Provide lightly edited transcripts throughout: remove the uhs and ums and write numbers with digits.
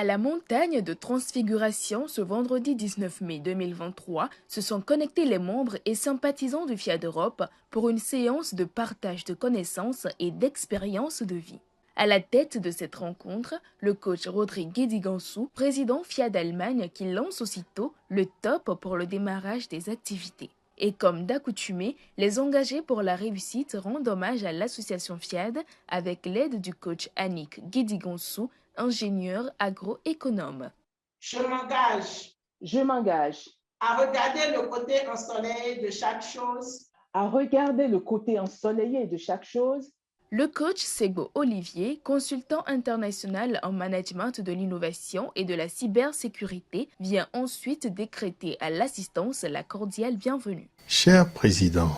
À la montagne de Transfiguration, ce vendredi 19 mai 2023, se sont connectés les membres et sympathisants du FIAD Europe pour une séance de partage de connaissances et d'expériences de vie. À la tête de cette rencontre, le coach Rodrigue Guédigansou, président FIAD Allemagne, qui lance aussitôt le top pour le démarrage des activités. Et comme d'accoutumé, les engagés pour la réussite rendent hommage à l'association FIAD avec l'aide du coach Annick Guédigansou, ingénieur agroéconome. Je m'engage à regarder le côté ensoleillé de chaque chose, à regarder le côté ensoleillé de chaque chose. Le coach Sego Olivier, consultant international en management de l'innovation et de la cybersécurité, vient ensuite décréter à l'assistance la cordiale bienvenue. Cher président,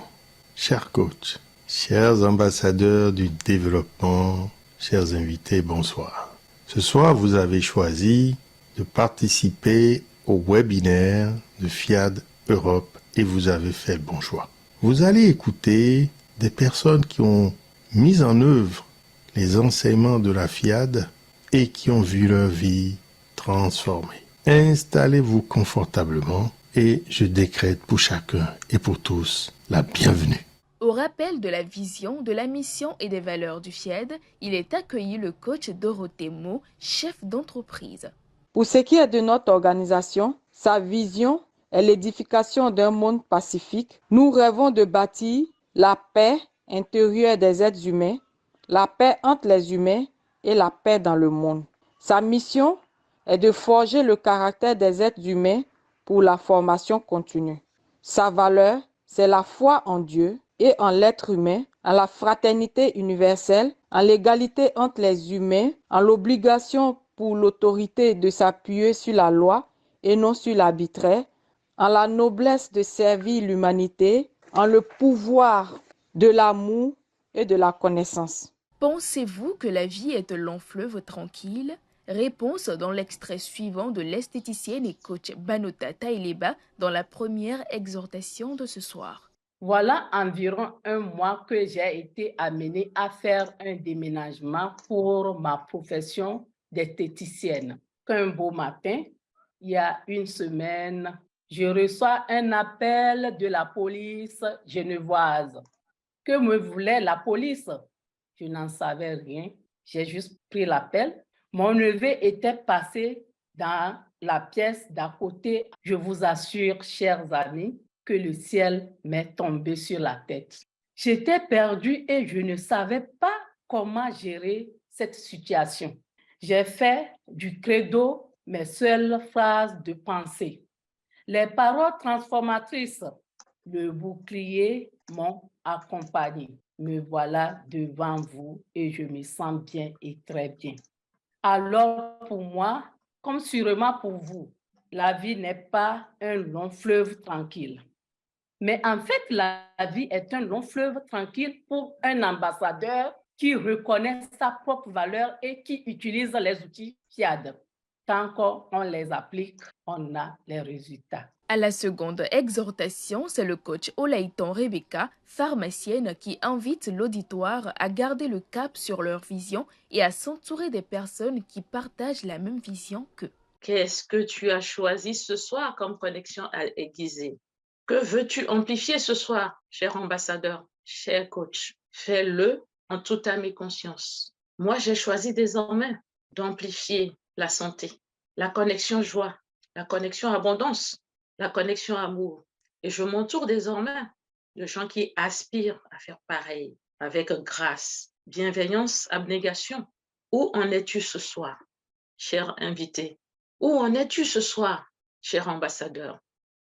chers coachs, chers ambassadeurs du développement, chers invités, bonsoir. Ce soir, vous avez choisi de participer au webinaire de FIAD Europe et vous avez fait le bon choix. Vous allez écouter des personnes qui ont mis en œuvre les enseignements de la FIAD et qui ont vu leur vie transformée. Installez-vous confortablement et je décrète pour chacun et pour tous la bienvenue. Au rappel de la vision, de la mission et des valeurs du FIAD, il est accueilli le coach Dorothée Mo, chef d'entreprise. Pour ce qui est de notre organisation, sa vision est l'édification d'un monde pacifique. Nous rêvons de bâtir la paix intérieure des êtres humains, la paix entre les humains et la paix dans le monde. Sa mission est de forger le caractère des êtres humains pour la formation continue. Sa valeur, c'est la foi en Dieu et en l'être humain, en la fraternité universelle, en l'égalité entre les humains, en l'obligation pour l'autorité de s'appuyer sur la loi et non sur l'arbitraire, en la noblesse de servir l'humanité, en le pouvoir de l'amour et de la connaissance. Pensez-vous que la vie est un long fleuve tranquille? Réponse dans l'extrait suivant de l'esthéticienne et coach Banota Taileba dans la première exhortation de ce soir. Voilà environ un mois que j'ai été amenée à faire un déménagement pour ma profession d'esthéticienne. Qu'un beau matin, il y a une semaine, je reçois un appel de la police genevoise. Que me voulait la police? Je n'en savais rien. J'ai juste pris l'appel. Mon neveu était passé dans la pièce d'à côté. Je vous assure, chers amis, que le ciel m'est tombé sur la tête. J'étais perdue et je ne savais pas comment gérer cette situation. J'ai fait du credo mes seules phrases de pensée. Les paroles transformatrices, le bouclier m'ont accompagné. Me voilà devant vous et je me sens bien et très bien. Alors pour moi, comme sûrement pour vous, la vie n'est pas un long fleuve tranquille. Mais en fait, la vie est un long fleuve tranquille pour un ambassadeur qui reconnaît sa propre valeur et qui utilise les outils FIAD. Tant qu'on les applique, on a les résultats. À la seconde exhortation, c'est le coach Olaïton Rebecca, pharmacienne, qui invite l'auditoire à garder le cap sur leur vision et à s'entourer des personnes qui partagent la même vision qu'eux. Qu'est-ce que tu as choisi ce soir comme connexion aiguisée? Que veux-tu amplifier ce soir, cher ambassadeur, cher coach? Fais-le en toute âme et conscience. Moi, j'ai choisi désormais d'amplifier la santé, la connexion joie, la connexion abondance, la connexion amour. Et je m'entoure désormais de gens qui aspirent à faire pareil, avec grâce, bienveillance, abnégation. Où en es-tu ce soir, cher invité? Où en es-tu ce soir, cher ambassadeur?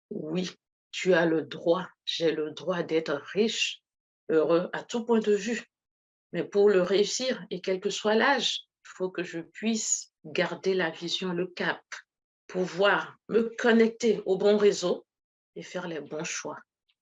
Oui, tu as le droit, j'ai le droit d'être riche, heureux à tout point de vue. Mais pour le réussir, et quel que soit l'âge, il faut que je puisse garder la vision, le cap, pouvoir me connecter au bon réseau et faire les bons choix.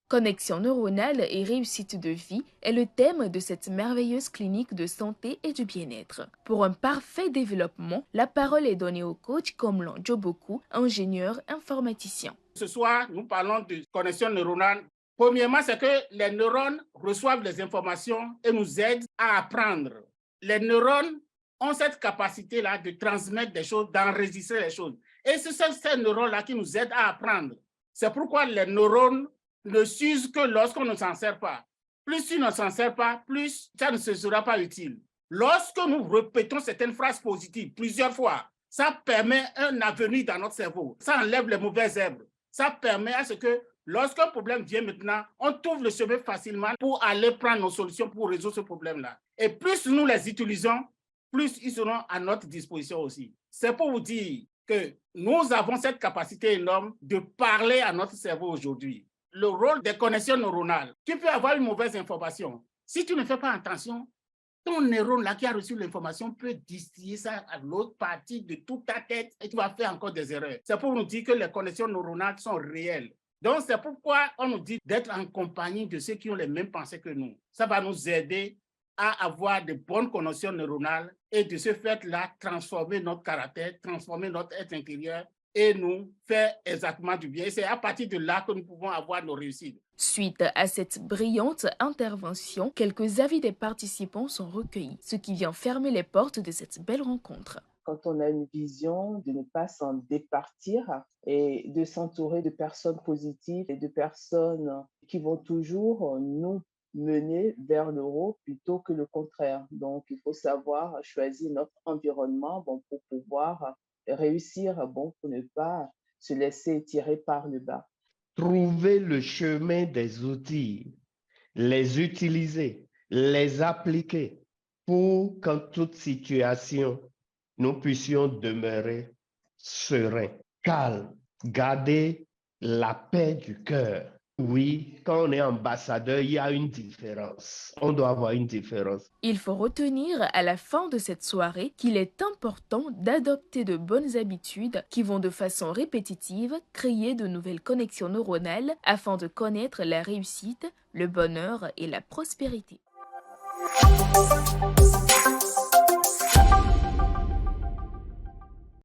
Connexion neuronale et réussite de vie est le thème de cette merveilleuse clinique de santé et du bien-être. Pour un parfait développement, la parole est donnée au coach Komlan Djoboku, ingénieur informaticien. Ce soir, nous parlons de connexion neuronale. Premièrement, c'est que les neurones reçoivent les informations et nous aident à apprendre. Les neurones ont cette capacité-là de transmettre des choses, d'enregistrer les choses. Et c'est ces neurones-là qui nous aident à apprendre. C'est pourquoi les neurones ne s'usent que lorsqu'on ne s'en sert pas. Plus tu ne s'en sers pas, plus ça ne se sera pas utile. Lorsque nous répétons certaines phrases positives plusieurs fois, ça permet un avenir dans notre cerveau. Ça enlève les mauvaises herbes. Ça permet à ce que lorsqu'un problème vient maintenant, on trouve le chemin facilement pour aller prendre nos solutions pour résoudre ce problème-là. Et plus nous les utilisons, plus ils seront à notre disposition aussi. C'est pour vous dire que nous avons cette capacité énorme de parler à notre cerveau aujourd'hui. Le rôle des connexions neuronales, tu peux avoir une mauvaise information. Si tu ne fais pas attention, ton neurone là qui a reçu l'information peut distiller ça à l'autre partie de toute ta tête et tu vas faire encore des erreurs. C'est pour nous dire que les connexions neuronales sont réelles. Donc, c'est pourquoi on nous dit d'être en compagnie de ceux qui ont les mêmes pensées que nous. Ça va nous aider à avoir de bonnes connexions neuronales et de ce fait-là, transformer notre caractère, transformer notre être intérieur et nous faire exactement du bien. Et c'est à partir de là que nous pouvons avoir nos réussites. Suite à cette brillante intervention, quelques avis des participants sont recueillis, ce qui vient fermer les portes de cette belle rencontre. Quand on a une vision, de ne pas s'en départir et de s'entourer de personnes positives et de personnes qui vont toujours nous mener vers le haut plutôt que le contraire. Donc, il faut savoir choisir notre environnement pour pouvoir réussir, pour ne pas se laisser tirer par le bas. Trouver le chemin des outils, les utiliser, les appliquer pour qu'en toute situation, nous puissions demeurer sereins, calmes, garder la paix du cœur. Oui, quand on est ambassadeur, il y a une différence. On doit avoir une différence. Il faut retenir à la fin de cette soirée qu'il est important d'adopter de bonnes habitudes qui vont de façon répétitive créer de nouvelles connexions neuronales afin de connaître la réussite, le bonheur et la prospérité.